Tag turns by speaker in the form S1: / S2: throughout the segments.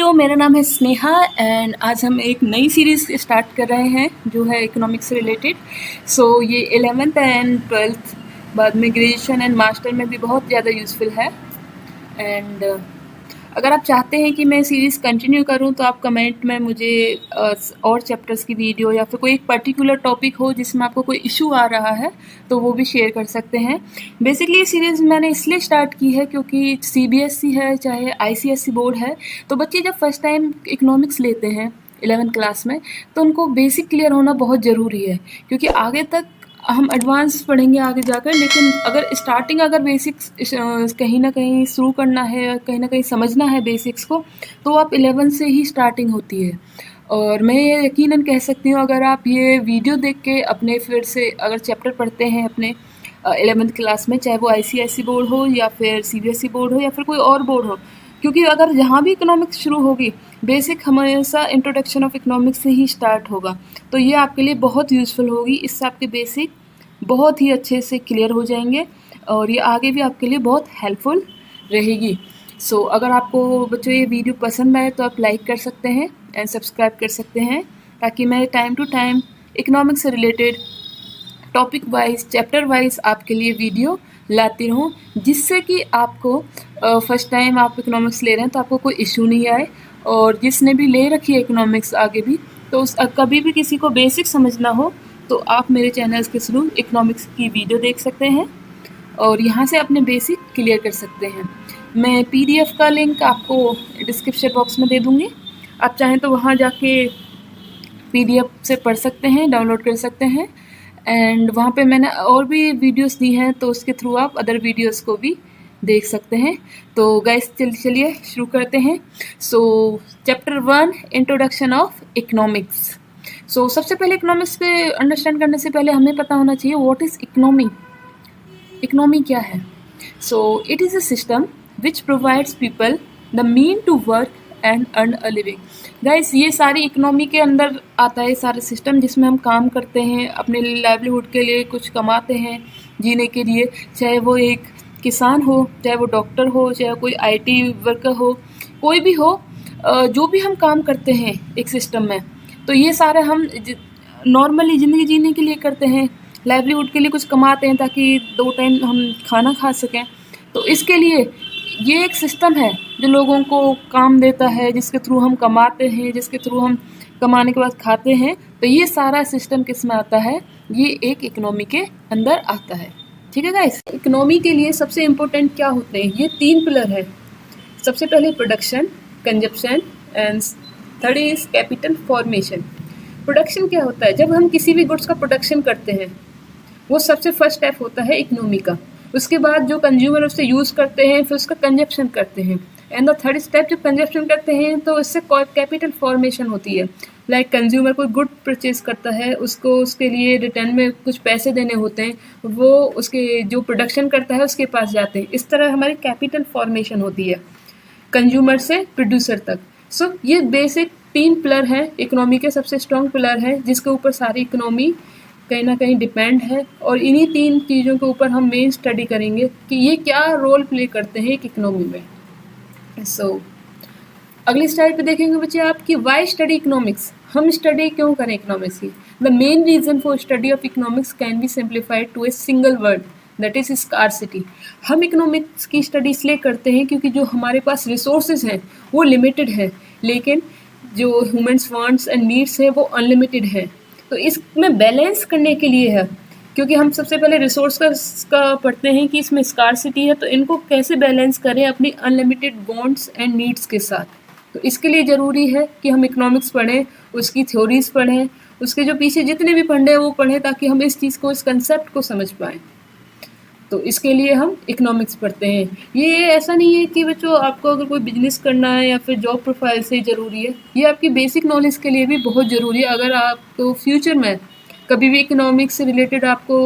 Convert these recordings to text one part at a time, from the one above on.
S1: बच्चों, मेरा नाम है स्नेहा एंड आज हम एक नई सीरीज़ स्टार्ट कर रहे हैं जो है इकोनॉमिक्स से रिलेटेड। ये 11th एंड 12th बाद में ग्रेजुएशन एंड मास्टर में भी बहुत ज़्यादा यूज़फुल है। एंड अगर आप चाहते हैं कि मैं सीरीज़ कंटिन्यू करूं तो आप कमेंट में मुझे और चैप्टर्स की वीडियो या फिर कोई एक पर्टिकुलर टॉपिक हो जिसमें आपको कोई इशू आ रहा है तो वो भी शेयर कर सकते हैं। बेसिकली ये सीरीज़ मैंने इसलिए स्टार्ट की है क्योंकि सीबीएसई है चाहे आईसीएसई बोर्ड है, तो बच्चे जब फर्स्ट टाइम इकोनॉमिक्स लेते हैं 11th क्लास में तो उनको बेसिक क्लियर होना बहुत ज़रूरी है, क्योंकि आगे तक हम एडवांस पढ़ेंगे आगे जाकर, लेकिन अगर स्टार्टिंग अगर बेसिक्स कहीं ना कहीं शुरू करना है, कहीं ना कहीं समझना है बेसिक्स को, तो आप 11th से ही स्टार्टिंग होती है। और मैं ये यकीनन कह सकती हूँ, अगर आप ये वीडियो देख के अपने फिर से अगर चैप्टर पढ़ते हैं अपने 11th क्लास में, चाहे वो आईसीएसई बोर्ड हो या फिर सीबीएसई बोर्ड हो या फिर कोई और बोर्ड हो, क्योंकि अगर जहाँ भी इकोनॉमिक्स शुरू होगी बेसिक हमेशा इंट्रोडक्शन ऑफ इकोनॉमिक्स से ही स्टार्ट होगा, तो ये आपके लिए बहुत यूज़फुल होगी। इससे आपके बेसिक बहुत ही अच्छे से क्लियर हो जाएंगे और ये आगे भी आपके लिए बहुत हेल्पफुल रहेगी। अगर आपको बच्चों ये वीडियो पसंद आए तो आप लाइक कर सकते हैं एंड सब्सक्राइब कर सकते हैं, ताकि मैं टाइम टू टाइम इकोनॉमिक्स से related topic wise chapter wise आपके लिए वीडियो लाती रहूँ, जिससे कि आपको फर्स्ट टाइम आप इकोनॉमिक्स ले रहे हैं तो आपको कोई इशू नहीं आए। और जिसने भी ले रखी है इकोनॉमिक्स आगे भी, तो कभी भी किसी को बेसिक समझना हो तो आप मेरे चैनल्स के थ्रू इकोनॉमिक्स की वीडियो देख सकते हैं और यहाँ से अपने बेसिक क्लियर कर सकते हैं। मैं पीडीएफ का लिंक आपको डिस्क्रिप्शन बॉक्स में दे दूँगी, आप चाहें तो वहाँ जाके पीडीएफ से पढ़ सकते हैं, डाउनलोड कर सकते हैं। एंड वहाँ पे मैंने और भी वीडियोस दी हैं, तो उसके थ्रू आप अदर वीडियोस को भी देख सकते हैं। तो गाइस चलिए शुरू करते हैं। Chapter 1 introduction of economics. सबसे पहले इकोनॉमिक्स पे अंडरस्टैंड करने से पहले हमें पता होना चाहिए व्हाट इज़ इकोनॉमी। इकोनॉमी क्या है? It is a system which provides people the mean to work and earn a living. Guys ये सारी इकोनॉमी के अंदर आता है सारे सिस्टम, जिसमें हम काम करते हैं, अपने लाइवलीहुड के लिए कुछ कमाते हैं जीने के लिए, चाहे वो एक किसान हो, चाहे वो डॉक्टर हो, चाहे कोई आईटी वर्कर हो, कोई भी हो, जो भी हम काम करते हैं एक सिस्टम में, तो ये सारे हम नॉर्मली ज़िंदगी जीने के लिए करते हैं, लाइवलीहुड के लिए कुछ कमाते हैं ताकि 2 टाइम हम खाना खा सकें। तो इसके लिए ये एक सिस्टम है जो लोगों को काम देता है, जिसके थ्रू हम कमाते हैं, जिसके थ्रू हम कमाने के बाद खाते हैं। तो ये सारा सिस्टम किस में आता है? ये एक इकोनॉमी के अंदर आता है। ठीक है गाइस, इकोनॉमी के लिए सबसे इम्पोर्टेंट क्या होते हैं? ये 3 पिलर है। सबसे पहले production, consumption and third is capital formation. Production क्या होता है? जब हम किसी भी गुड्स का प्रोडक्शन करते हैं, वो सबसे फर्स्ट स्टेप होता है इकोनॉमी का। उसके बाद जो कंज्यूमर उससे यूज़ करते हैं, फिर उसका कंजप्शन करते हैं, एंड द थर्ड स्टेप जब कंजप्शन करते हैं तो इससे कैपिटल फॉर्मेशन होती है। लाइक कंज्यूमर कोई गुड परचेज करता है, उसको उसके लिए रिटर्न में कुछ पैसे देने होते हैं, वो उसके जो प्रोडक्शन करता है उसके पास जाते हैं। इस तरह हमारी कैपिटल फॉर्मेशन होती है कंज्यूमर से प्रोड्यूसर तक। ये बेसिक 3 पिलर हैं, इकोनॉमी के सबसे स्ट्रॉन्ग पिलर हैं, जिसके ऊपर सारी इकोनॉमी कहीं ना कहीं डिपेंड है। और इन्हीं 3 चीज़ों के ऊपर हम मेन स्टडी करेंगे कि ये क्या रोल प्ले करते हैं एक इकोनॉमी में। अगली स्लाइड पे देखेंगे बच्चे आप कि वाई स्टडी इकोनॉमिक्स। हम स्टडी क्यों करें इकोनॉमिक्स की? The main reason for study of economics can be simplified to a single word, that is scarcity. हम इकोनॉमिक्स की स्टडी इसलिए करते हैं क्योंकि जो हमारे पास रिसोर्सेज हैं वो लिमिटेड है, लेकिन जो ह्यूमन्स वांट्स एंड नीड्स है वो अनलिमिटेड है। तो इसमें बैलेंस करने के लिए है, क्योंकि हम सबसे पहले रिसोर्स का पढ़ते हैं कि इसमें स्कार्सिटी है, तो इनको कैसे बैलेंस करें अपनी अनलिमिटेड वांट्स एंड नीड्स के साथ। तो इसके लिए ज़रूरी है कि हम इकोनॉमिक्स पढ़ें, उसकी थ्योरीज पढ़ें, उसके जो पीछे जितने भी फंडे हैं वो पढ़ें, ताकि हम इस चीज़ को, इस कंसेप्ट को समझ पाएँ। तो इसके लिए हम इकोनॉमिक्स पढ़ते हैं। ये ऐसा नहीं है कि बच्चों आपको अगर कोई बिजनेस करना है या फिर जॉब प्रोफाइल से ज़रूरी है, ये आपकी बेसिक नॉलेज के लिए भी बहुत ज़रूरी है। अगर आपको फ्यूचर में कभी भी इकोनॉमिक्स से रिलेटेड आपको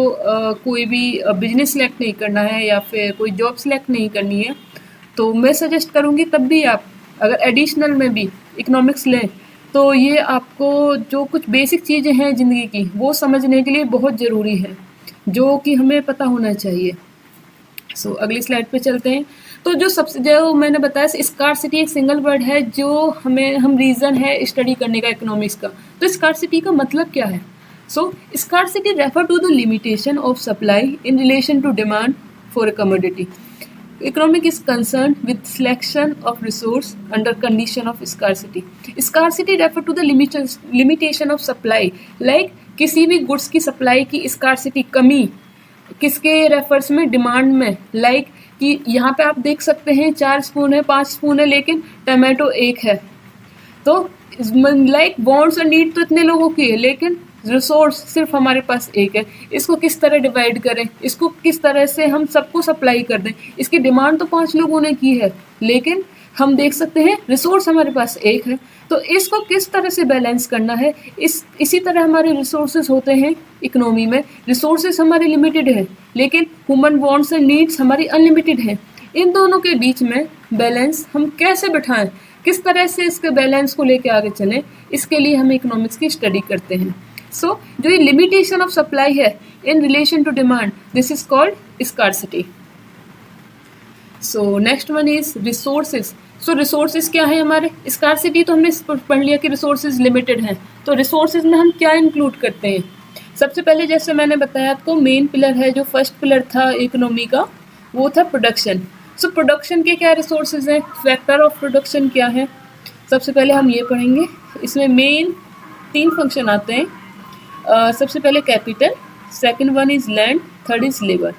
S1: कोई भी बिजनेस सेलेक्ट नहीं करना है या फिर कोई जॉब सेलेक्ट नहीं करनी है, तो मैं सजेस्ट करूँगी तब भी आप अगर एडिशनल में भी इकोनॉमिक्स लें, तो ये आपको जो कुछ बेसिक चीज़ें हैं ज़िंदगी की वो समझने के लिए बहुत ज़रूरी है, जो कि हमें पता होना चाहिए। अगली स्लाइड पे चलते हैं। तो जो सबसे जो मैंने बताया स्कार्सिटी एक सिंगल वर्ड है जो हम रीज़न है स्टडी करने का इकोनॉमिक्स का। तो स्कार्सिटी का मतलब क्या है? So scarcity refer to the limitation of supply in relation to demand for a commodity. Economic is concerned with selection of resource under condition of scarcity. Scarcity refer to the limitation of supply. Like किसी भी goods की supply की scarcity कमी किसके refers में? Demand में। Like कि यहाँ पे आप देख सकते हैं 4 स्पून है, 5 स्पून है, लेकिन टमाटो 1 है। तो लाइक वांट्स और नीड तो इतने लोगों की है, लेकिन रिसोर्स सिर्फ हमारे पास एक है। इसको किस तरह डिवाइड करें, इसको किस तरह से हम सबको सप्लाई कर दें? इसकी डिमांड तो 5 लोगों ने की है, लेकिन हम देख सकते हैं रिसोर्स हमारे पास एक है। तो इसको किस तरह से बैलेंस करना है? इसी तरह हमारे रिसोर्सेज होते हैं इकोनॉमी में। रिसोर्सेज हमारे लिमिटेड है, लेकिन ह्यूमन वांट्स एंड नीड्स हमारी अनलिमिटेड है। इन दोनों के बीच में बैलेंस हम कैसे बिठाएं, किस तरह से इसके बैलेंस को लेके आगे चलें, इसके लिए हम इकोनॉमिक्स की स्टडी करते हैं। सो जो ये लिमिटेशन ऑफ सप्लाई है in relation to demand, this is called scarcity. So next one is resources. So resources क्या है हमारे? स्कार्सिटी तो हमने पढ़ लिया कि रिसोर्सेज लिमिटेड हैं। तो रिसोर्सेज में हम क्या इंक्लूड करते हैं? सबसे पहले जैसे मैंने बताया आपको, मेन पिलर है, जो फर्स्ट पिलर था इकोनॉमी का, वो था प्रोडक्शन। सो प्रोडक्शन के क्या रिसोर्सेज हैं? फैक्टर ऑफ प्रोडक्शन क्या है? सबसे पहले हम ये पढ़ेंगे। इसमें मेन 3 फंक्शन आते हैं। सबसे पहले capital, second one is land, third is labour.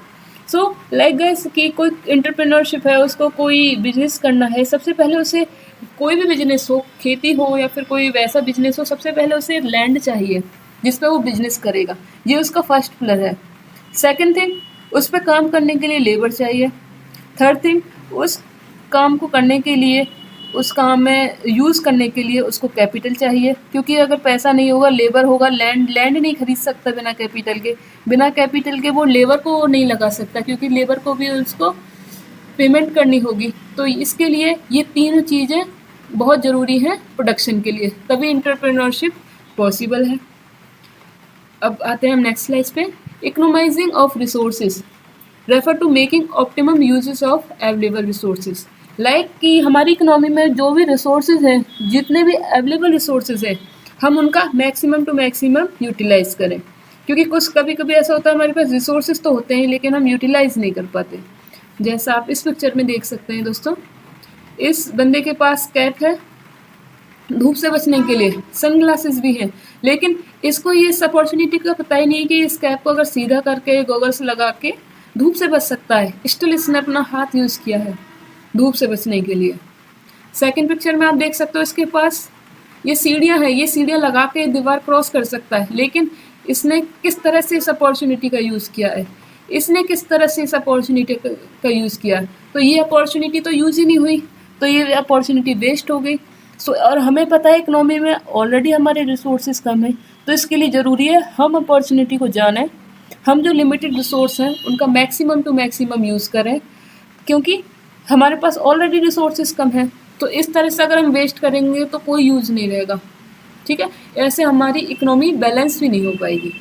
S1: So like guys कि कोई एंटरप्रेन्योरशिप है, उसको कोई बिजनेस करना है, सबसे पहले उसे कोई भी बिजनेस हो, खेती हो या फिर कोई वैसा बिजनेस हो, सबसे पहले उसे लैंड चाहिए जिस पे वो बिजनेस करेगा। ये उसका फर्स्ट पिलर है। सेकंड थिंग, उस पर काम करने के लिए लेबर चाहिए। थर्ड थिंग, उस काम को करने के लिए, उस काम में यूज़ करने के लिए उसको कैपिटल चाहिए, क्योंकि अगर पैसा नहीं होगा, लेबर होगा, लैंड नहीं खरीद सकता बिना कैपिटल के। बिना कैपिटल के वो लेबर को नहीं लगा सकता, क्योंकि लेबर को भी उसको पेमेंट करनी होगी। तो इसके लिए ये 3 चीज़ें बहुत ज़रूरी हैं प्रोडक्शन के लिए, तभी एंटरप्रेन्योरशिप पॉसिबल है। अब आते हैं हम नेक्स्ट स्लाइड पे। Economizing of resources refer to making optimum uses of available resources. Like कि हमारी इकोनॉमी में जो भी रिसोर्सेज हैं, जितने भी अवेलेबल रिसोर्सेज हैं, हम उनका मैक्सिमम टू मैक्सिमम यूटिलाइज करें। क्योंकि कुछ कभी ऐसा होता है हमारे पास रिसोर्सेज तो होते हैं, लेकिन हम यूटिलाइज नहीं कर पाते। जैसा आप इस पिक्चर में देख सकते हैं दोस्तों, इस बंदे के पास कैप है धूप से बचने के लिए, सनग्लासेस भी हैं, लेकिन इसको ये इस अपॉर्चुनिटी का पता ही नहीं कि इस कैप को अगर सीधा करके गॉगल्स लगा के धूप से बच सकता है। स्टिल इसने अपना हाथ यूज़ किया है धूप से बचने के लिए। सेकंड पिक्चर में आप देख सकते हो, इसके पास ये सीढ़ियाँ हैं, ये सीढ़ियाँ लगा के दीवार क्रॉस कर सकता है, लेकिन इसने किस तरह से इस अपॉर्चुनिटी का यूज़ किया है, इसने किस तरह से इस अपॉर्चुनिटी का यूज़ किया है। तो ये अपॉर्चुनिटी तो यूज़ ही नहीं हुई, तो ये अपॉर्चुनिटी वेस्ट हो गई। सो और हमें पता है इकोनॉमी में ऑलरेडी हमारे रिसोर्सेज कम है, तो इसके लिए ज़रूरी है हम अपॉर्चुनिटी को जानें, हम जो लिमिटेड रिसोर्स हैं उनका मैक्सिमम टू मैक्सिमम यूज़ करें, क्योंकि हमारे पास ऑलरेडी रिसोर्सेज कम हैं। तो इस तरह से अगर हम वेस्ट करेंगे तो कोई यूज़ नहीं रहेगा, ठीक है। ऐसे हमारी इकोनॉमी बैलेंस भी नहीं हो पाएगी।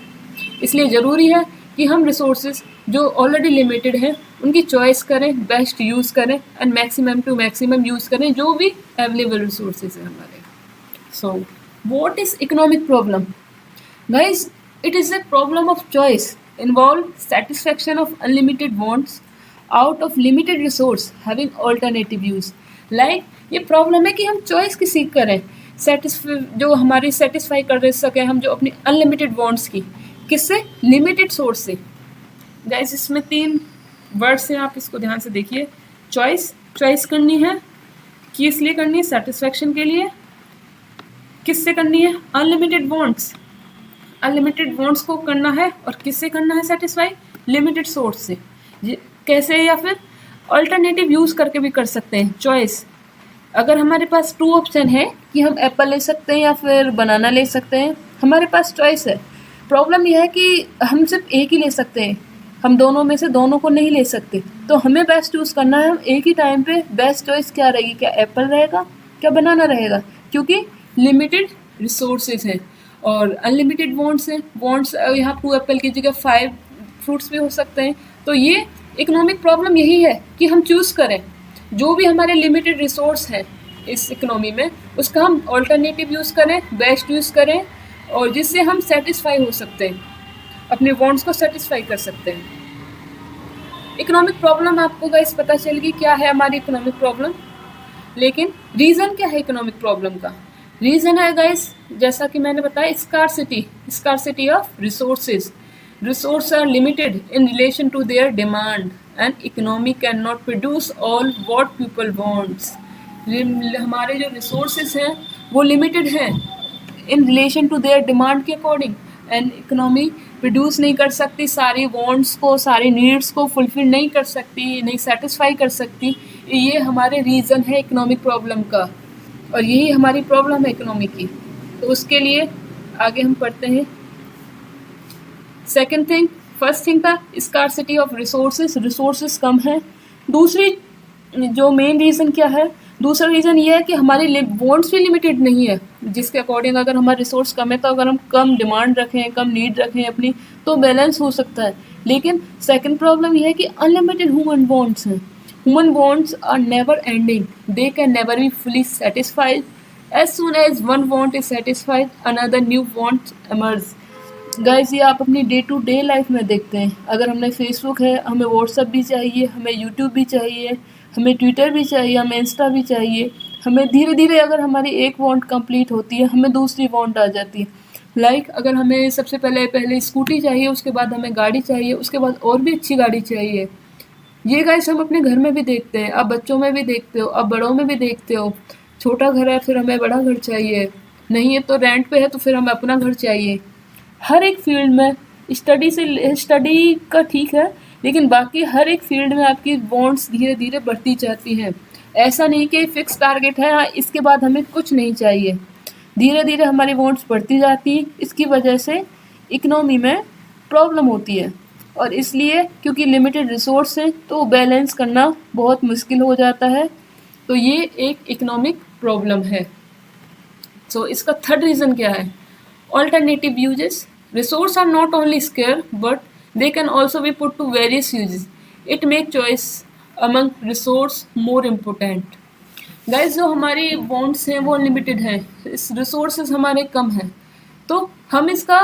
S1: इसलिए ज़रूरी है कि हम रिसोर्सेज जो ऑलरेडी लिमिटेड हैं उनकी चॉइस करें, बेस्ट यूज़ करें and maximum to maximum use करें जो भी अवेलेबल रिसोर्सेज हैं हमारे। So what is economic problem? Guys, it is a problem of choice involve satisfaction of unlimited wants out of limited resource having alternative use. Like ये problem है कि हम choice किसी करें, जो हमारी सेटिस्फाई कर सके हम जो अपनी अनलिमिटेड वांट्स की, किससे? लिमिटेड सोर्स से। गाइस, इसमें 3 वर्ड्स हैं, आप इसको ध्यान से देखिए। चॉइस करनी है, किस लिए करनी है? सेटिस्फैक्शन के लिए। किससे करनी है? अनलिमिटेड वांट्स को करना है, और किससे करना है सेटिस्फाई? लिमिटेड सोर्स से। कैसे? या फिर अल्टरनेटिव यूज़ करके भी कर सकते हैं। चॉइस, अगर हमारे पास 2 ऑप्शन है कि हम एप्पल ले सकते हैं या फिर बनाना ले सकते हैं, हमारे पास चॉइस है। प्रॉब्लम यह है कि हम सिर्फ एक ही ले सकते हैं, हम दोनों में से दोनों को नहीं ले सकते। तो हमें बेस्ट यूज़ करना है, हम एक ही टाइम पे बेस्ट चॉइस क्या रहेगी? क्या एप्पल रहेगा, क्या बनाना रहेगा? क्योंकि लिमिटेड रिसोर्सेज हैं और अनलिमिटेड वांट्स हैं। वांट्स यहाँ 2 एप्पल की जगह 5 फ्रूट्स भी हो सकते हैं। तो ये इकोनॉमिक प्रॉब्लम यही है कि हम चूज़ करें। जो भी हमारे लिमिटेड रिसोर्स हैं इस इकोनॉमी में, उसका हम ऑल्टरनेटिव यूज़ करें, बेस्ट यूज़ करें, और जिससे हम सेटिस्फाई हो सकते हैं, अपने वांट्स को सेटिस्फाई कर सकते हैं। इकोनॉमिक प्रॉब्लम आपको गाइस पता चल गई क्या है हमारी इकोनॉमिक प्रॉब्लम, लेकिन रीज़न क्या है इकोनॉमिक प्रॉब्लम का? रीज़न है गाइस, जैसा कि मैंने बताया, scarcity of resources. Resource are limited in relation to their demand and economy can not produce all what people wants. हमारे जो रिसोर्सेज हैं वो लिमिटेड हैं in relation to their demand के अकॉर्डिंग, एंड इकोनॉमी प्रोड्यूस नहीं कर सकती, सारी वांट्स को, सारी नीड्स को फुलफिल नहीं कर सकती, नहीं सेटिस्फाई कर सकती। ये हमारे रीज़न है इकोनॉमिक प्रॉब्लम का, और यही हमारी प्रॉब्लम है इकोनॉमी की। तो उसके लिए आगे हम पढ़ते हैं। सेकंड थिंग, फर्स्ट थिंग था स्कार्सिटी ऑफ रिसोर्सेज कम है। दूसरी जो मेन रीज़न क्या है, दूसरा रीज़न ये है कि हमारी वांट्स भी लिमिटेड नहीं है, जिसके अकॉर्डिंग अगर हमारा रिसोर्स कम है तो अगर हम कम डिमांड रखें, कम नीड रखें अपनी, तो बैलेंस हो सकता है। लेकिन सेकंड प्रॉब्लम ये है कि अनलिमिटेड ह्यूमन वांट्स हैं। Human wants are never ending, they can never be fully satisfied. As soon as one want is satisfied another new want emerge. Guys, ये आप अपनी डे टू डे लाइफ में देखते हैं। अगर हमने फेसबुक है, हमें व्हाट्सअप भी चाहिए, हमें यूट्यूब भी चाहिए, हमें ट्विटर भी चाहिए, हमें इंस्टा भी चाहिए। हमें धीरे धीरे अगर हमारी एक वांट कंप्लीट होती है, हमें दूसरी वांट आ जाती है। लाइक अगर हमें सबसे पहले स्कूटी चाहिए, उसके बाद हमें गाड़ी चाहिए, उसके बाद और भी अच्छी गाड़ी चाहिए। ये गाइस हम अपने घर में भी देखते हैं, आप बच्चों में भी देखते हो, आप बड़ों में भी देखते हो। छोटा घर है, फिर हमें बड़ा घर चाहिए, नहीं है तो रेंट पे है तो फिर हमें अपना घर चाहिए। हर एक फील्ड में स्टडी का ठीक है, लेकिन बाकी हर एक फील्ड में आपकी वांट्स धीरे धीरे बढ़ती जाती हैं। ऐसा नहीं कि फिक्स टारगेट है, हाँ इसके बाद हमें कुछ नहीं चाहिए। धीरे धीरे हमारी वांट्स बढ़ती जाती, इसकी वजह से इकोनॉमी में प्रॉब्लम होती है। और इसलिए क्योंकि लिमिटेड रिसोर्स हैं तो बैलेंस करना बहुत मुश्किल हो जाता है। तो ये एक इकोनॉमिक प्रॉब्लम है। सो इसका थर्ड रीज़न क्या है? Alternative uses. Resources are not only scarce, but they can also be put to various uses. It makes choice among resource more important. Guys, जो हमारी wants हैं वो लिमिटेड हैं, इस resources हमारे कम हैं, तो हम इसका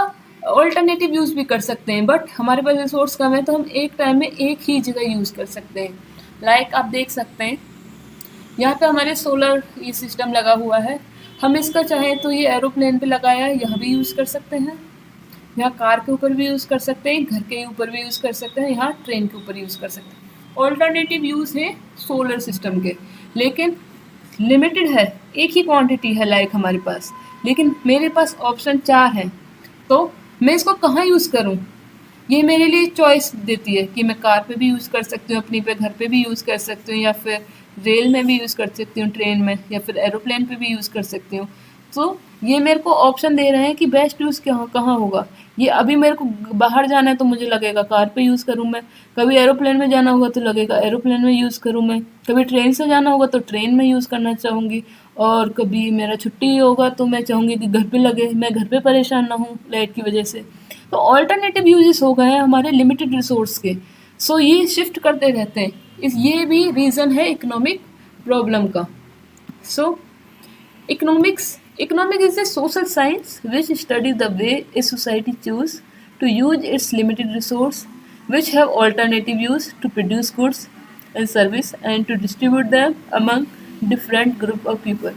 S1: ऑल्टरनेटिव यूज़ भी कर सकते हैं। बट हमारे पास रिसोर्स कम है तो हम एक टाइम में एक ही जगह यूज़ कर सकते हैं। लाइक आप देख सकते हैं यहाँ पे हमारे सोलर ये सिस्टम लगा हुआ है। हम इसका चाहें तो ये एरोप्लेन पे लगाया है, यहाँ भी यूज़ कर सकते हैं, यहाँ कार के ऊपर भी यूज़ कर सकते हैं, घर के ऊपर भी यूज़ कर सकते हैं, यहाँ ट्रेन के ऊपर यूज़ कर सकते हैं। ऑल्टरनेटिव यूज़ है सोलर सिस्टम के, लेकिन लिमिटेड है, एक ही क्वांटिटी है लाइक हमारे पास, लेकिन मेरे पास ऑप्शन 4 है, तो मैं इसको कहाँ यूज़ करूँ? ये मेरे लिए चॉइस देती है कि मैं कार पे भी यूज़ कर सकती हूँ, अपनी पे घर पे भी यूज़ कर सकती हूँ, या फिर रेल में भी यूज़ कर सकती हूँ, ट्रेन में, या फिर एरोप्लेन पे भी यूज़ कर सकती हूँ। तो ये मेरे को ऑप्शन दे रहे हैं कि बेस्ट यूज़ कहाँ होगा। ये अभी मेरे को बाहर जाना है तो मुझे लगेगा कार पे यूज़ करूँ मैं, कभी एरोप्लेन में जाना होगा तो लगेगा एरोप्लेन में यूज़ करूँ मैं, कभी ट्रेन से जाना होगा तो ट्रेन में यूज़ करना चाहूँगी, और कभी मेरा छुट्टी होगा तो मैं चाहूँगी कि घर पे लगे, मैं घर पे परेशान ना हूँ लाइट की वजह से। तो ऑल्टरनेटिव यूजेस हो गए हैं हमारे लिमिटेड रिसोर्स के। सो ये शिफ्ट करते रहते हैं, ये भी रीज़न है इकोनॉमिक प्रॉब्लम का। सो Economic is a social science which studies the way a society chooses to use its limited resource, which have alternative use to produce goods and service and to distribute them among different group of people.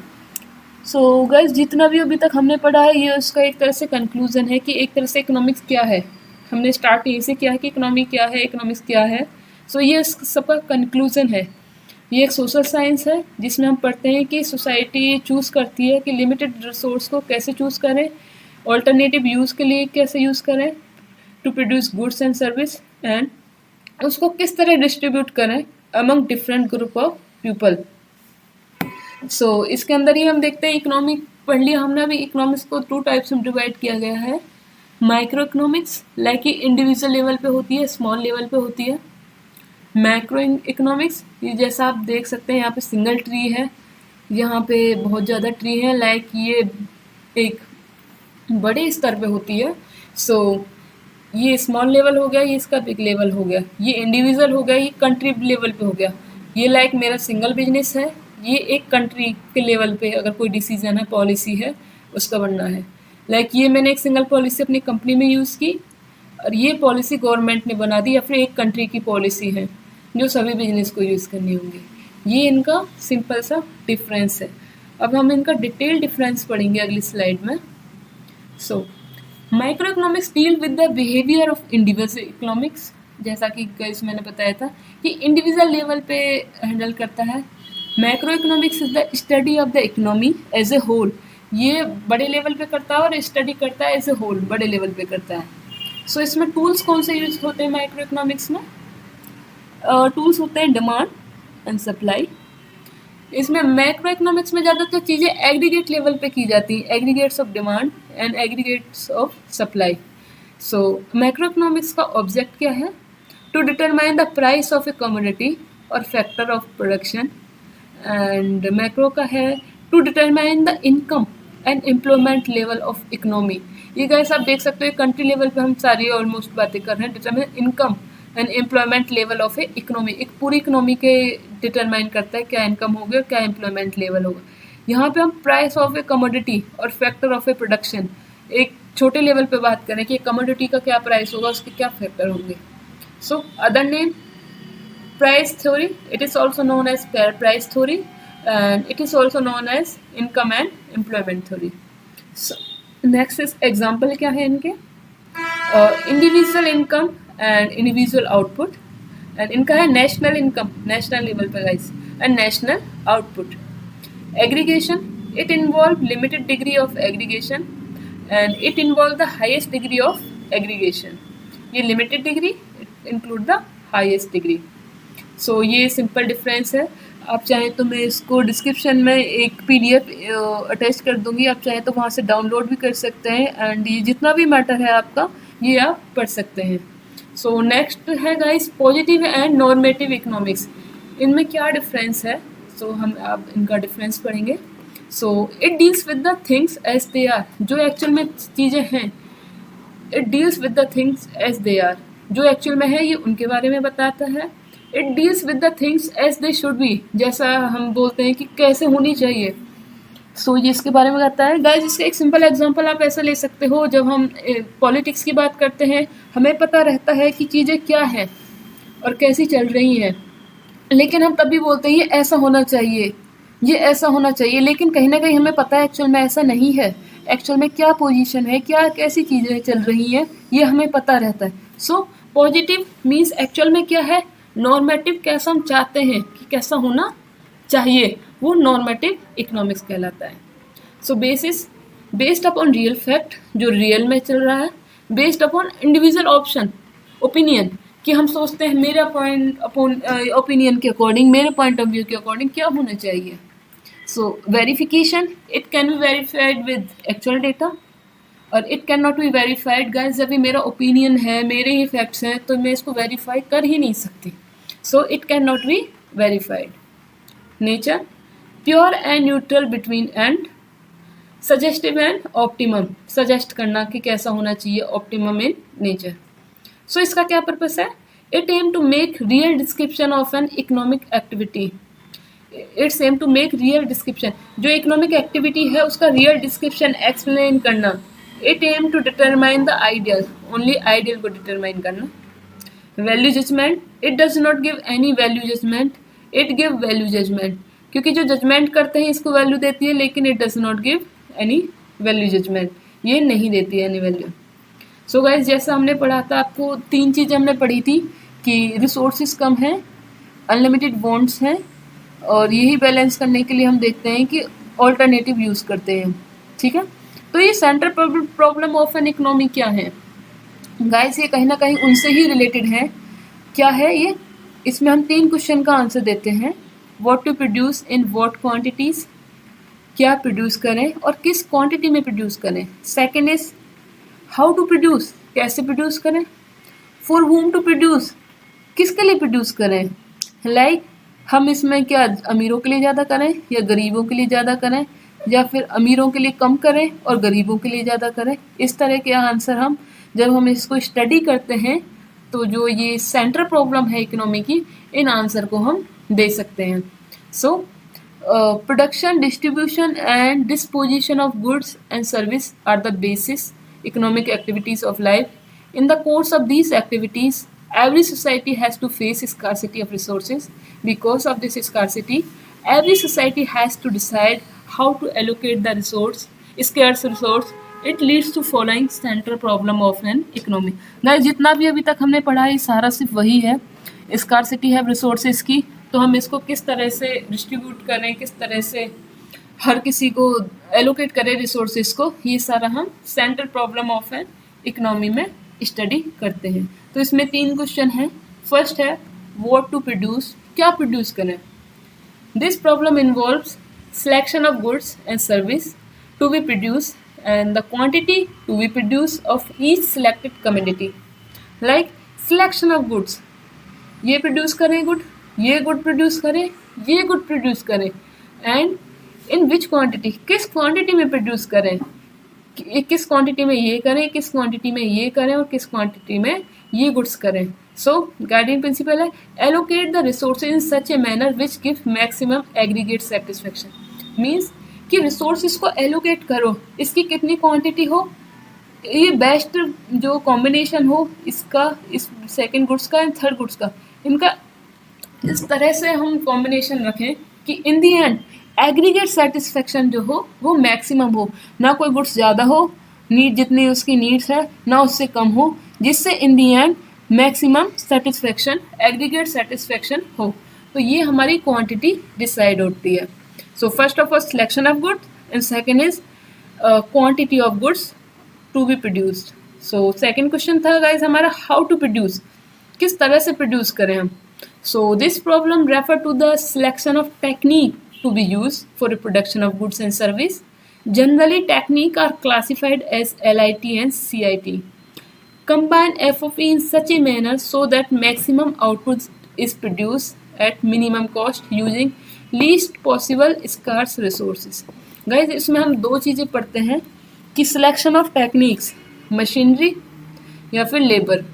S1: So guys, जितना भी अभी तक हमने पढ़ा है, ये उसका एक तरह से कंक्लूजन है कि एक तरह से इकोनॉमिक्स क्या है। हमने स्टार्ट यहीं से किया है कि इकोनॉमी क्या है, इकोनॉमिक्स क्या है। सो ये सबका कंक्लूजन है। ये एक सोशल साइंस है जिसमें हम पढ़ते हैं कि सोसाइटी चूज़ करती है कि लिमिटेड रिसोर्स को कैसे चूज़ करें, ऑल्टरनेटिव यूज़ के लिए कैसे यूज़ करें, to produce goods and service, and उसको किस तरह डिस्ट्रीब्यूट करें among different group of people. So इसके अंदर ही हम देखते हैं, इकोनॉमिक पढ़ लिया हमने। अभी इकोनॉमिक्स को 2 टाइप्स में डिवाइड किया गया है। माइक्रो इकोनॉमिक्स लाइक कि इंडिविजुअल लेवल पे होती है, स्मॉल लेवल पे होती है। मैक्रो इकोनॉमिक्स, ये जैसा आप देख सकते हैं यहाँ पे सिंगल ट्री है, यहाँ पे बहुत ज़्यादा ट्री है, लाइक ये एक बड़े स्तर पे होती है। सो ये स्मॉल लेवल हो गया, ये इसका बिग लेवल हो गया, ये इंडिविजुअल हो गया, ये कंट्री लेवल पे हो गया। ये लाइक मेरा सिंगल बिजनेस है, ये एक कंट्री के लेवल पे अगर कोई डिसीजन है, पॉलिसी है, उसका बनना है। लाइक ये मैंने एक सिंगल पॉलिसी अपनी कंपनी में यूज़ की और ये पॉलिसी गवर्नमेंट ने बना दी या फिर एक कंट्री की पॉलिसी है जो सभी बिजनेस को यूज़ करनी होंगी। ये इनका सिंपल सा डिफरेंस है। अब हम इनका डिटेल डिफरेंस पढ़ेंगे अगली स्लाइड में। So micro economics deal with the behaviour of individual economics, जैसा कि गाइस मैंने बताया था कि इंडिविजुअल लेवल पे हैंडल करता है। Macro economics is the study of the economy as a whole, ये बड़े लेवल पे करता है और स्टडी करता है एज ए होल, बड़े लेवल पे करता है। सो इसमें टूल्स कौन से यूज होते हैं माइक्रो इकोनॉमिक्स में? टूल्स होते हैं डिमांड एंड सप्लाई। इसमें मैक्रो इकोनॉमिक्स में ज़्यादातर चीज़ें एग्रीगेट लेवल पे की जाती हैं, aggregates of demand and aggregates of supply. So macroeconomics का ऑब्जेक्ट क्या है? To determine the price of a commodity और factor of production. And macro का है to determine the income and employment level of economy. ये guys आप देख सकते हो कंट्री लेवल पे हम सारी ऑलमोस्ट बातें कर रहे हैं। Determine income and employment level of A economy, एक पूरी इकोनॉमी के डिटरमाइन करता है क्या इनकम होगी और क्या एम्प्लॉयमेंट लेवल होगा। यहाँ पे हम प्राइस ऑफ ए कमोडिटी और फैक्टर ऑफ ए प्रोडक्शन एक छोटे लेवल पे बात करें कि कमोडिटी का क्या प्राइस होगा, उसके क्या फैक्टर होंगे। So other name price theory, it is also known as price theory and it is also known as income and employment theory. Next is example क्या है इनके? Individual income and individual output, and इनका है national income, national level पे guys, and national output. Aggregation, it involve limited degree of aggregation and it involve the highest degree of aggregation. ये limited degree include the highest degree. सो ये simple difference है। आप चाहें तो मैं इसको description में एक PDF अटैच कर दूंगी, आप चाहें तो वहाँ से डाउनलोड भी कर सकते हैं एंड ये जितना भी मैटर है आपका ये आप पढ़ सकते हैं। सो नेक्स्ट है guys positive and normative economics. इनमें क्या डिफरेंस है? सो हम आप इनका डिफरेंस पढ़ेंगे। So it deals with the things as they are, जो एक्चुअल में चीज़ें हैं। It deals with the things as they are, जो एक्चुअल में है ये उनके बारे में बताता है। It deals with the things as they should be, जैसा हम बोलते हैं कि कैसे होनी चाहिए। सो ये इसके बारे में बताता है। गाइस इसका एक सिंपल एग्जांपल आप ऐसा ले सकते हो, जब हम पॉलिटिक्स की बात करते हैं हमें पता रहता है कि चीज़ें क्या हैं और कैसी चल रही हैं, लेकिन हम तभी बोलते हैं ये ऐसा होना चाहिए, ये ऐसा होना चाहिए, लेकिन कहीं ना कहीं हमें पता है एक्चुअल में ऐसा नहीं है। एक्चुअल में क्या पोजीशन है, क्या कैसी चीज़ें चल रही हैं, ये हमें पता रहता है। सो पॉजिटिव मीन्स एक्चुअल में क्या है, नॉर्मेटिव कैसा हम चाहते हैं कि कैसा होना चाहिए, वो नॉर्मेटिव इकोनॉमिक्स कहलाता है। So basis based upon real fact, जो रियल में चल रहा है। Based upon individual option opinion, कि हम सोचते हैं मेरा पॉइंट अपॉन ओपिनियन के अकॉर्डिंग, मेरे पॉइंट ऑफ व्यू के अकॉर्डिंग क्या होना चाहिए। So verification, it can be verified with actual data और it can not be verified. Guys जब भी मेरा ओपिनियन है, मेरे ही फैक्ट्स हैं, तो मैं इसको वेरीफाई कर ही नहीं सकती। So it can not be verified. Nature, pure and neutral between and. Suggestive and optimum, suggest करना कि कैसा होना चाहिए, ऑप्टिमम इन नेचर। सो इसका क्या पर्पस है? It aim to make real description of an economic activity. Its aim to make real description, जो economic activity है उसका रियल डिस्क्रिप्शन एक्सप्लेन करना। It aim to determine the ideal, only ideal को determine करना। Value judgement, it does not give any value judgement, it give value judgement, क्योंकि जो judgement करते हैं इसको वैल्यू देती है, लेकिन it does not give any value judgement, ये नहीं देती है एनी वैल्यू। सो गाइस जैसा हमने पढ़ा था, आपको 3 चीज़ें हमने पढ़ी थी कि रिसोर्सेज कम हैं, अनलिमिटेड बॉन्ड्स हैं, और यही बैलेंस करने के लिए हम देखते हैं कि ऑल्टरनेटिव यूज़ करते हैं। ठीक है, तो ये central problem of an economy क्या है गाइस? ये कहीं ना कहीं उनसे ही रिलेटेड है। क्या है ये? इसमें हम 3 क्वेश्चन का आंसर देते हैं। What to produce in what quantities, क्या प्रोड्यूस करें और किस क्वांटिटी में प्रोड्यूस करें। Second is how to produce, कैसे प्रोड्यूस करें। फॉर whom टू प्रोड्यूस, किसके लिए प्रोड्यूस करें। लाइक हम इसमें क्या अमीरों के लिए ज़्यादा करें या गरीबों के लिए ज़्यादा करें, या फिर अमीरों के लिए कम करें और गरीबों के लिए ज़्यादा करें। इस तरह के आंसर हम जब हम इसको स्टडी करते हैं तो जो ये सेंट्रल प्रॉब्लम है इकोनॉमी की, इन आंसर को हम दे सकते हैं। सो production, distribution and disposition of goods and service are the basis economic activities of life. In the course of these activities, every society has to face scarcity of resources. Because of this scarcity, every society has to decide how to allocate the scarce resource. It leads to following central problem of an economy. Guys जितना भी अभी तक हमने पढ़ा है सारा सिर्फ वही है, स्कार्सिटी है रिसोर्सेज की, तो हम इसको किस तरह से डिस्ट्रीब्यूट करें, किस तरह से हर किसी को एलोकेट करें रिसोर्सेज को, ये सारा हम central problem of an economy में स्टडी करते हैं। तो इसमें 3 क्वेश्चन हैं। फर्स्ट है व्हाट टू प्रोड्यूस, क्या प्रोड्यूस करें। This problem involves selection of goods and service to be produce and the quantity to be produced of each selected commodity. Like selection of goods, ये produce करें good, ये good produce करें, ये good produce करें, and in which quantity, किस quantity में produce करें, किस क्वांटिटी में ये करें, किस क्वांटिटी में ये करें और किस क्वांटिटी में ये गुड्स करें। सो गाइडिंग प्रिंसिपल है allocate the resources in such a manner which give maximum aggregate satisfaction. Means कि रिसोर्सेज को एलोकेट करो, इसकी कितनी क्वांटिटी हो, ये बेस्ट जो कॉम्बिनेशन हो इसका, इस सेकंड गुड्स का एंड थर्ड गुड्स का, इनका इस तरह से हम कॉम्बिनेशन रखें कि इन दी एंड एग्रीगेट सेटिस्फेक्शन जो हो वो मैक्सिमम हो, ना कोई गुड्स ज़्यादा हो, नीड जितनी उसकी नीड्स है ना उससे कम हो, जिससे in the end maximum satisfaction, aggregate satisfaction हो। तो ये हमारी क्वांटिटी डिसाइड होती है। So first of all selection of goods and second is quantity of goods to be produced. So second question था गाइज हमारा हाउ टू प्रोड्यूस, किस तरह से प्रोड्यूस करें हम। So this problem refer to the selection of technique to be used for the production of goods and service. Generally, technique are classified as LIT and CIT. Combine FOP in such a manner so that maximum output is produced at minimum cost using least possible scarce resources. Guys, इसमें हम 2 चीज़ें पढ़ते हैं कि selection of techniques, machinery या फिर labour,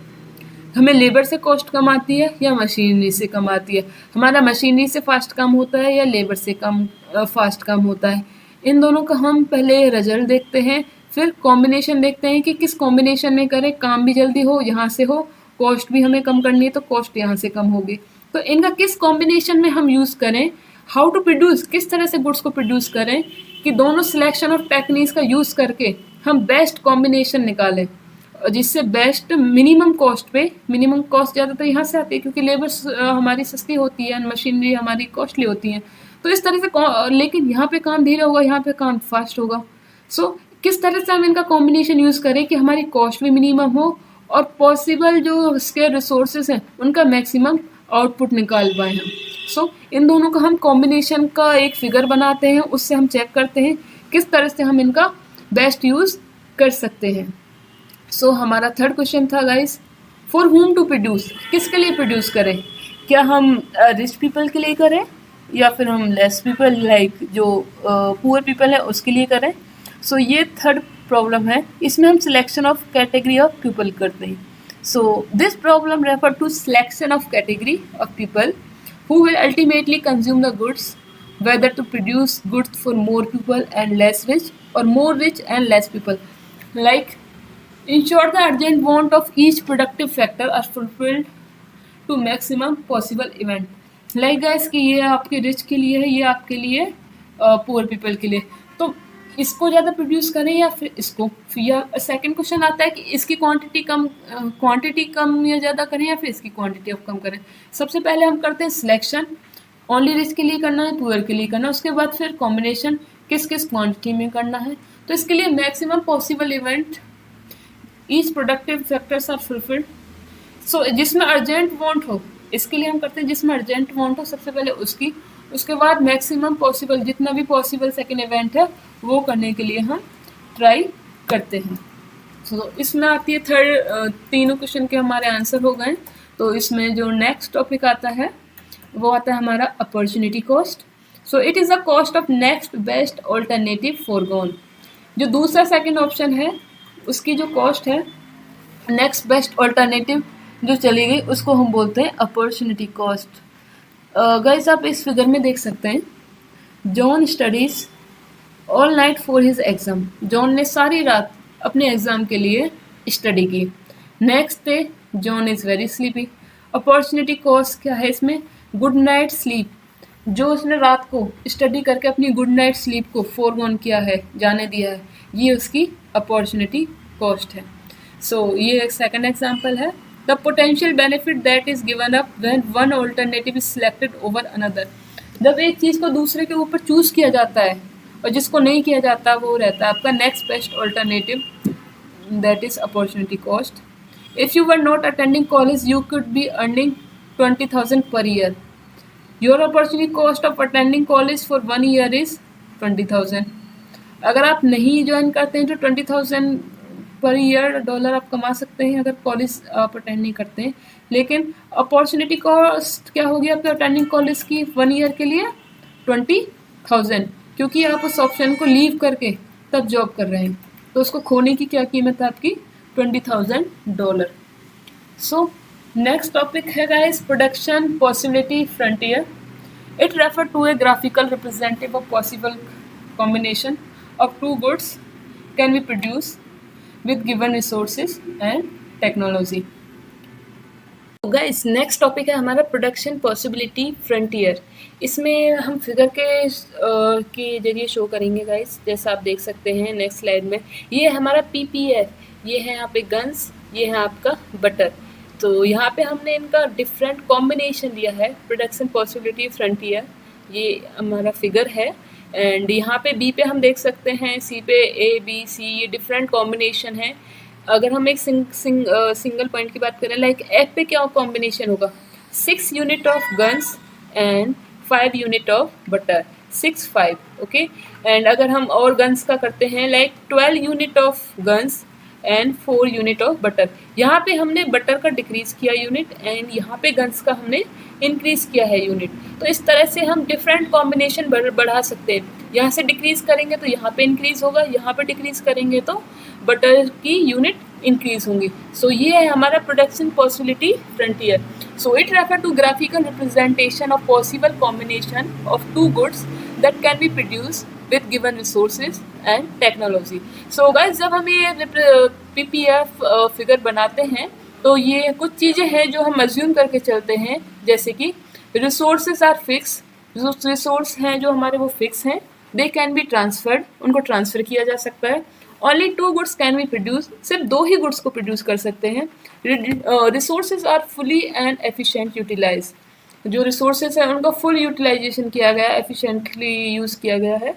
S1: हमें labour से कॉस्ट कम आती है या मशीनरी से कम आती है, हमारा मशीनरी से फास्ट काम होता है या लेबर से कम फास्ट काम होता है। इन दोनों का हम पहले रिजल्ट देखते हैं, फिर कॉम्बिनेशन देखते हैं कि किस कॉम्बिनेशन में करें, काम भी जल्दी हो, यहाँ से हो, कॉस्ट भी हमें कम करनी है तो कॉस्ट यहाँ से कम होगी। तो इनका किस कॉम्बिनेशन में हम यूज़ करें, हाउ टू प्रोड्यूस, किस तरह से गुड्स को प्रोड्यूस करें कि दोनों सिलेक्शन ऑफ टेक्निक्स का यूज़ करके हम बेस्ट कॉम्बिनेशन निकालें, जिससे बेस्ट मिनिमम कॉस्ट पे, मिनिमम कॉस्ट ज़्यादातर यहाँ से आती है क्योंकि लेबर हमारी सस्ती होती है, मशीनरी हमारी कॉस्टली होती है। तो इस तरह से, लेकिन यहाँ पे काम धीरे होगा, यहाँ पे काम फास्ट होगा। सो किस तरह से हम इनका कॉम्बिनेशन यूज़ करें कि हमारी कॉस्ट भी मिनिमम हो और पॉसिबल जो स्केयर रिसोर्सेज हैं उनका मैक्सिमम आउटपुट निकाल पाएँ हम। सो इन दोनों का हम कॉम्बिनेशन का एक फिगर बनाते हैं, उससे हम चेक करते हैं किस तरह से हम इनका बेस्ट यूज़ कर सकते हैं। सो हमारा थर्ड क्वेश्चन था guys for whom to produce, किसके लिए प्रोड्यूस करें, क्या हम रिच पीपल के लिए करें या फिर हम लेस पीपल लाइक जो पुअर पीपल है उसके लिए करें। सो ये थर्ड प्रॉब्लम है, इसमें हम selection of category of people करते हैं। So this problem refer to selection of category of people who will ultimately consume the goods, whether to produce goods for more people and less rich और more rich and less people. Like ensure the urgent want of each productive factor are fulfilled to maximum possible event. Like guys कि ये आपके rich के लिए है, ये आपके लिए पुअर पीपल के लिए, तो इसको ज़्यादा प्रोड्यूस करें या फिर इसको। या सेकंड क्वेश्चन आता है कि इसकी क्वांटिटी कम या ज़्यादा करें या फिर इसकी क्वांटिटी कम करें। सबसे पहले हम करते हैं सिलेक्शन, ओनली रिच के लिए करना है, पुअर के लिए करना है, उसके बाद फिर कॉम्बिनेशन किस किस क्वान्टिटी में करना है। तो इसके लिए maximum possible event each productive factors are fulfilled. So जिसमें अर्जेंट वांट हो इसके लिए हम करते हैं, जिसमें अर्जेंट वांट हो सबसे पहले उसकी, उसके बाद मैक्सिमम पॉसिबल जितना भी पॉसिबल सेकेंड इवेंट है वो करने के लिए हम ट्राई करते हैं। सो इसमें आती है थर्ड, तीनों क्वेश्चन के हमारे आंसर हो गए। तो इसमें जो नेक्स्ट टॉपिक आता है वो आता है हमारा opportunity cost. So it is the cost of next best alternative foregone. जो दूसरा सेकेंड ऑप्शन है उसकी जो कॉस्ट है नेक्स्ट बेस्ट ऑल्टरनेटिव जो चली गई उसको हम बोलते हैं अपॉर्चुनिटी कॉस्ट। गाइस आप इस फिगर में देख सकते हैं, John studies all night for his exam. John ने सारी रात अपने एग्जाम के लिए स्टडी की। Next day John is very sleepy. Opportunity cost क्या है इसमें? Good night sleep. जो उसने रात को स्टडी करके अपनी गुड नाइट स्लीप को फोरगोन किया है, जाने दिया है, ये उसकी अपॉर्चुनिटी कॉस्ट है। सो ये एक सेकंड एग्जांपल है। The potential benefit that is given up when one alternative is selected over another. जब एक चीज़ को दूसरे के ऊपर चूज किया जाता है और जिसको नहीं किया जाता वो रहता है आपका next best alternative, that is opportunity cost. If you were not attending college you could be earning 20,000 per year. Your opportunity cost of attending college for 1 year is 20,000। अगर आप नहीं ज्वाइन करते हैं तो 20,000 पर ईयर डॉलर आप कमा सकते हैं अगर कॉलेज आप अटेंड नहीं करते हैं। लेकिन अपॉर्चुनिटी कॉस्ट क्या होगी आपके अटेंडिंग कॉलेज की 1 ईयर के लिए? 20,000, क्योंकि आप उस ऑप्शन को लीव करके तब जॉब कर रहे हैं, तो उसको खोने की क्या कीमत है आपकी? $20,000। सो नेक्स्ट टॉपिक है guys production possibility frontier. It refers to a graphical representative of possible combination of two goods can be produced with given resources and technology. Guys next topic है हमारा प्रोडक्शन पॉसिबिलिटी फ्रंटियर। इसमें हम figure के जरिए show करेंगे guys, जैसा आप देख सकते हैं नेक्स्ट स्लाइड में। ये है हमारा PPF, ये है यहाँ पे गन्स, ये है आपका बटर। तो यहाँ पे हमने इनका डिफरेंट कॉम्बिनेशन लिया है, प्रोडक्शन पॉसिबिलिटी फ्रंटियर, ये हमारा फिगर है। एंड यहाँ पे बी पे हम देख सकते हैं, सी पे ABC, ये डिफरेंट कॉम्बिनेशन है। अगर हम एक सिंगल पॉइंट की बात करें, लाइक एफ पे क्या कॉम्बिनेशन होगा? 6 unit of guns and 5 unit of butter, 6 5, okay. And अगर हम और गन्स का करते हैं, like 12 unit of guns and 4 unit of butter. यहाँ पे हमने बटर का डिक्रीज किया यूनिट एंड यहाँ पे गन्स का हमने इंक्रीज किया है यूनिट। तो इस तरह से हम डिफरेंट कॉम्बिनेशन बढ़ा सकते हैं। यहाँ से डिक्रीज करेंगे तो यहाँ पे इंक्रीज होगा, यहाँ पे डिक्रीज करेंगे तो बटर की यूनिट इंक्रीज होंगी। सो ये है हमारा production possibility frontier. So it refer to graphical representation of possible combination of two goods that can be produce with given resources and technology. So guys जब हम ये PPF फिगर बनाते हैं तो ये कुछ चीज़ें हैं जो हम अज्यूम करके चलते हैं, जैसे कि रिसोर्सेज आर फिक्स। जो रिसोर्स हैं जो हमारे वो फिक्स हैं, दे कैन बी ट्रांसफर्ड, उनको ट्रांसफ़र किया जा सकता है। Only 2 goods can be produce, सिर्फ 2 ही गुड्स को प्रोड्यूस कर सकते हैं। Resources are fully and efficient utilize, जो रिसोर्सेज हैं उनका फुल यूटिलाइजेशन किया गया है, एफिशिएंटली यूज़ किया गया है।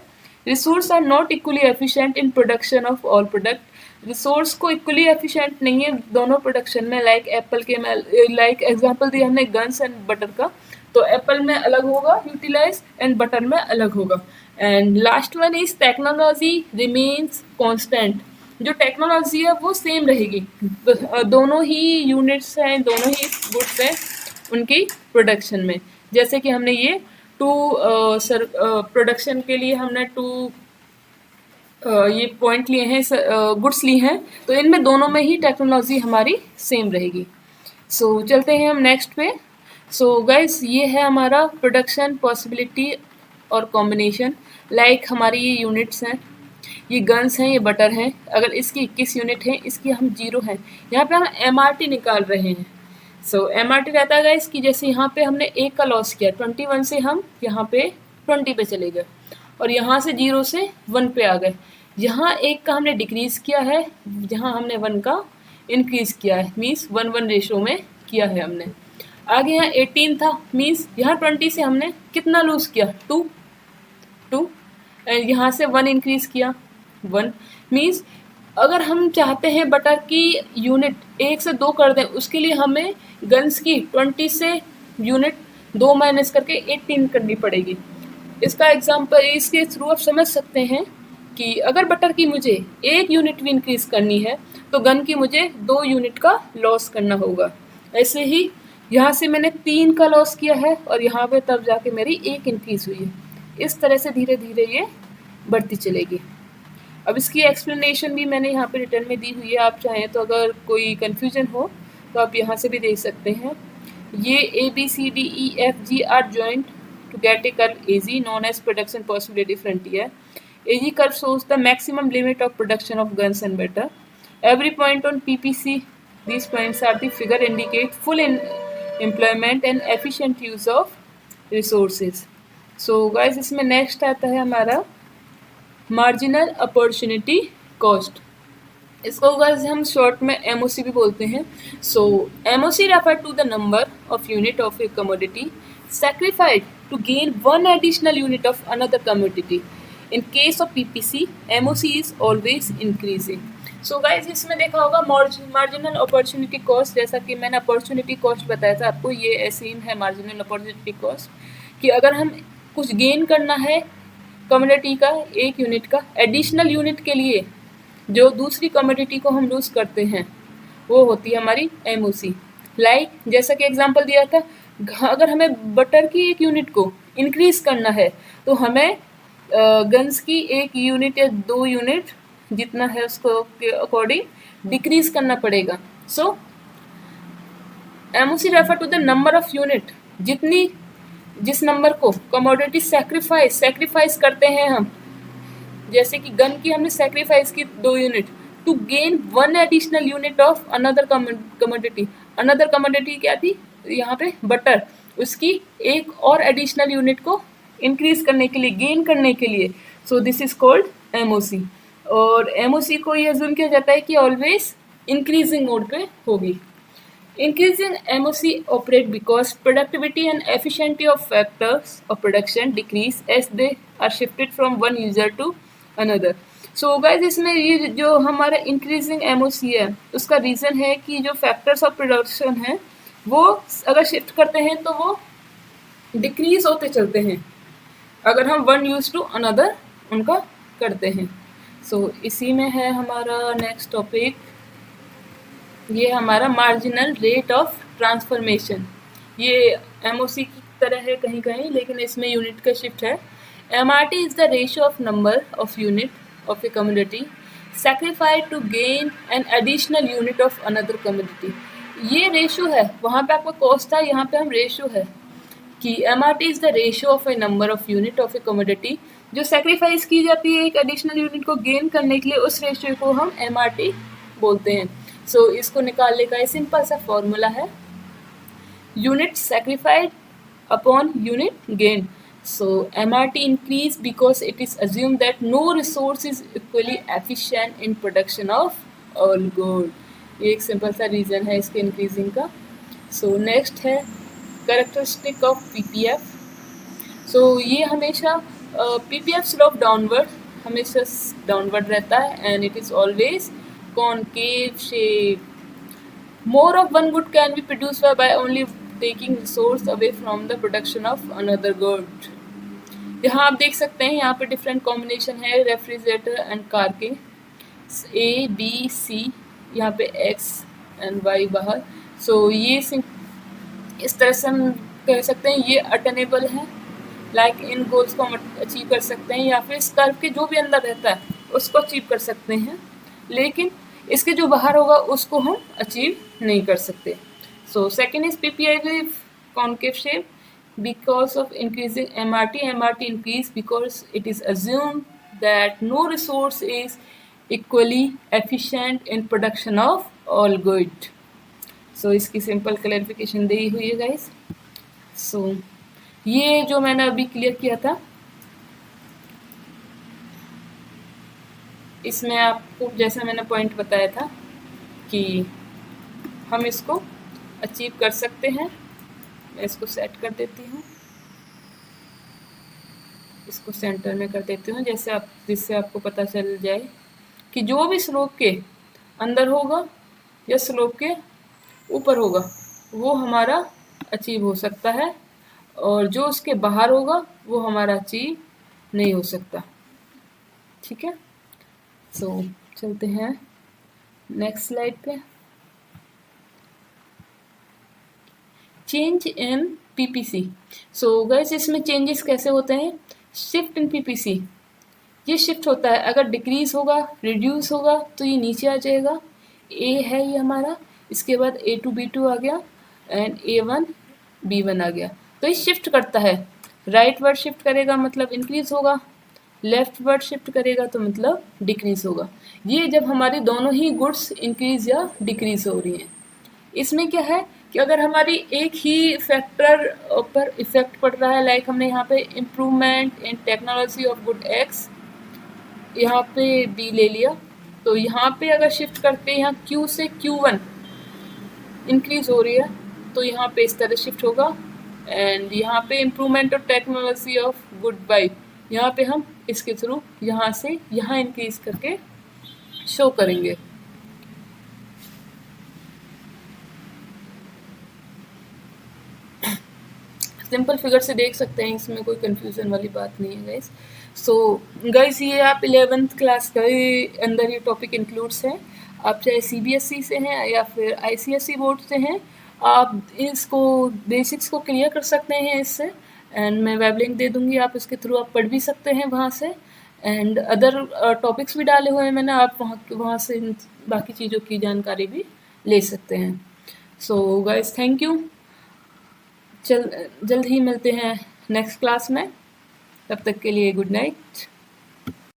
S1: Resource are not equally efficient in production of all product. Resource को इक्वली एफिशिएंट नहीं है दोनों प्रोडक्शन में। लाइक एप्पल के में, लाइक एग्जांपल दिया हमने गन्स एंड बटर का, तो एप्पल में अलग होगा यूटिलाइज एंड बटर में अलग होगा। And last one is technology remains constant. जो टेक्नोलॉजी है वो सेम रहेगी, दोनों ही यूनिट्स हैं, दोनों ही गुड्स हैं उनकी प्रोडक्शन में। जैसे कि हमने ये प्रोडक्शन के लिए हमने 2 ये पॉइंट लिए हैं, गुड्स लिए हैं, तो इनमें दोनों में ही टेक्नोलॉजी हमारी सेम रहेगी। सो चलते हैं हम नेक्स्ट पे। सो गाइस ये है हमारा प्रोडक्शन पॉसिबिलिटी और कॉम्बिनेशन। लाइक हमारी ये यूनिट्स हैं, ये गन्स हैं, ये बटर हैं। अगर इसकी 21 यूनिट है, इसकी हम 0 हैं, यहाँ पे हम MRT निकाल रहे हैं। सो MRT रहता है गाइस कि जैसे यहाँ पे हमने 1 का लॉस किया, 21 से हम यहाँ पे 20 पे चले गए और यहाँ से 0 से 1 पे आ गए। यहाँ 1 का हमने डिक्रीज़ किया है, यहाँ हमने 1 का इंक्रीज़ किया है, मीन्स 1:1 रेशो में किया है हमने। आगे यहाँ 18 था, मीन्स यहाँ 20 से हमने कितना लूज़ किया? 2 एंड यहाँ से 1 इंक्रीज़ किया, 1। मीन्स अगर हम चाहते हैं बटर की यूनिट 1 से 2 कर दें, उसके लिए हमें गन्स की 20 से यूनिट 2 माइनस करके 18 करनी पड़ेगी। इसका एग्जांपल, इसके थ्रू आप समझ सकते हैं कि अगर बटर की मुझे 1 यूनिट भी इंक्रीज़ करनी है तो गन की मुझे 2 यूनिट का लॉस करना होगा। ऐसे ही यहाँ से मैंने 3 का लॉस किया है और यहाँ पे तब जाके मेरी 1 इंक्रीज़ हुई है। इस तरह से धीरे धीरे ये बढ़ती चलेगी। अब इसकी एक्सप्लेनेशन भी मैंने यहाँ पे रिटर्न में दी हुई है, आप चाहें तो अगर कोई कन्फ्यूजन हो तो आप यहाँ से भी देख सकते हैं। ये A B C D E F G are joined to get a curve AZ known as production possibility frontier. AZ curve shows the maximum limit of production of guns and better. Every point on PPC, these points are the figure indicate full employment and efficient use of resources. So guys, इसमें next आता है हमारा marginal opportunity cost. इसको guys हम short में MOC भी बोलते हैं. So MOC refer to the number of unit of a commodity sacrificed to gain one additional unit of another commodity. In case of PPC, MOC is always increasing. So guys, इसमें देखा होगा marginal opportunity cost, जैसा कि मैंने opportunity cost बताया था आपको, ये ऐसे ही है मार्जिनल अपॉर्चुनिटी कॉस्ट, कि अगर हम कुछ गेन करना है कमोडिटी का, एक यूनिट का एडिशनल यूनिट के लिए जो दूसरी कमोडिटी को हम लूज करते हैं, वो होती है हमारी एमओसी. लाइक जैसा कि एग्जांपल दिया था, अगर हमें बटर की एक यूनिट को इंक्रीज करना है तो हमें गन्स की एक यूनिट या 2 यूनिट जितना है उसको के अकॉर्डिंग डिक्रीज करना पड़ेगा. So MOC refer to the number of unit, जिस नंबर को कमोडिटी सेक्रीफाइस करते हैं हम, जैसे कि गन की हमने सेक्रीफाइस की 2 unit to gain one additional unit of another commodity. Another commodity क्या थी यहाँ पे, बटर, उसकी एक और एडिशनल यूनिट को इंक्रीज करने के लिए, गेन करने के लिए. So this is called MOC. और एमओसी को ये अज्यूम किया जाता है कि ऑलवेज इंक्रीजिंग मोड पे होगी. Increasing MOC operate because productivity and efficiency of factors of production decrease as they are shifted from one user to another. So guys, इसमें ये जो हमारा increasing MOC है, उसका रीज़न है कि जो factors of production हैं वो अगर शिफ्ट करते हैं तो वो डिक्रीज होते चलते हैं अगर हम वन यूज टू अनदर उनका करते हैं. सो इसी में है हमारा नेक्स्ट टॉपिक, ये हमारा मार्जिनल रेट ऑफ ट्रांसफॉर्मेशन. ये एमओसी की तरह है कहीं कहीं, लेकिन इसमें यूनिट का शिफ्ट है. MRT is the ratio of number of unit of a community sacrificed to gain an additional unit of another community. ये रेशियो है, वहाँ पे आपका कॉस्ट था, यहाँ पे हम रेशियो है कि MRT is the ratio of A number of unit of a community, जो सेक्रीफाइस की जाती है एक एडिशनल यूनिट को गेन करने के लिए, उस रेशियो को हम एमआरटी बोलते हैं. सो इसको निकालने का सिंपल सा फॉर्मूला है unit sacrificed upon unit gain. So MRT increase because it is assume that no resource is equally efficient in production of all good. ये एक सिंपल सा रीज़न है इसके इंक्रीजिंग का. सो नेक्स्ट है कैरेक्टरिस्टिक ऑफ पीपीएफ. सो ये हमेशा PPF slope downward, हमेशा डाउनवर्ड रहता है and it is always concave shape. More of one good can be produced by only taking resource away from the production of another good. यहाँ आप देख सकते हैं, यहाँ पे डिफरेंट कॉम्बिनेशन है रेफ्रिजरेटर एंड कार के, ए बी सी, यहाँ पे एक्स एंड वाई बाहर. सो ये इस तरह से हम कह सकते हैं ये अटेनेबल है, लाइक इन गोल्स को हम अचीव कर सकते हैं, या फिर इस कर्व के जो भी अंदर रहता है उसको अचीव कर सकते हैं, लेकिन इसके जो बाहर होगा उसको हम अचीव नहीं कर सकते. So second is PPI concave shape because of increasing MRT. MRT increase because it is assume that no resource is equally efficient in production of all good. So इसकी सिंपल क्लैरिफिकेशन दी हुई है guys. सो ये जो मैंने अभी clear किया था, इसमें आपको जैसा मैंने पॉइंट बताया था कि हम इसको अचीव कर सकते हैं. मैं इसको सेट कर देती हूँ, इसको सेंटर में कर देती हूँ, जिससे आपको पता चल जाए कि जो भी स्लोप के अंदर होगा या स्लोप के ऊपर होगा वो हमारा अचीव हो सकता है, और जो उसके बाहर होगा वो हमारा अचीव नहीं हो सकता. ठीक है. सो चलते हैं नेक्स्ट स्लाइड पे. Change in PPC. So guys, इसमें चेंजेस कैसे होते हैं? शिफ्ट इन पीपीसी, ये शिफ्ट होता है, अगर डिक्रीज होगा, रिड्यूस होगा तो ये नीचे आ जाएगा. ए है ये हमारा, इसके बाद A2 B2 आ गया एंड A1 B1 आ गया। तो ये शिफ्ट करता है, राइट वर्ड शिफ्ट करेगा मतलब इंक्रीज होगा, लेफ्ट वर्ड शिफ्ट करेगा तो मतलब डिक्रीज होगा। ये जब हमारी दोनों ही गुड्स इंक्रीज या डिक्रीज हो रही हैं। इसमें क्या है कि अगर हमारी एक ही फैक्टर पर इफेक्ट पड़ रहा है, लाइक हमने यहाँ पे improvement in technology of good x, यहाँ पे बी ले लिया, तो यहाँ पे अगर शिफ्ट करके यहाँ Q से Q1 इंक्रीज हो रही है तो यहाँ पे इस तरह शिफ्ट होगा। एंड यहाँ पे improvement of technology of good by, यहाँ पे हम इसके थ्रू यहाँ से यहाँ इंक्रीज करके शो करेंगे। सिंपल फिगर से देख सकते हैं, इसमें कोई कंफ्यूजन वाली बात नहीं है गाइस। सो गाइस ये आप 11th क्लास के अंदर ये टॉपिक इंक्लूड्स है। आप चाहे CBSE से हैं या फिर ICSE बोर्ड से हैं, आप इसको बेसिक्स को क्लियर कर सकते हैं इससे। एंड मैं वेब लिंक दे दूंगी, आप इसके थ्रू आप पढ़ भी सकते हैं वहाँ से। एंड अदर टॉपिक्स भी डाले हुए हैं मैंने, आप वहाँ से बाकी चीज़ों की जानकारी भी ले सकते हैं। सो गाइस थैंक यू, जल्द ही मिलते हैं नेक्स्ट क्लास में, तब तक के लिए गुड नाइट।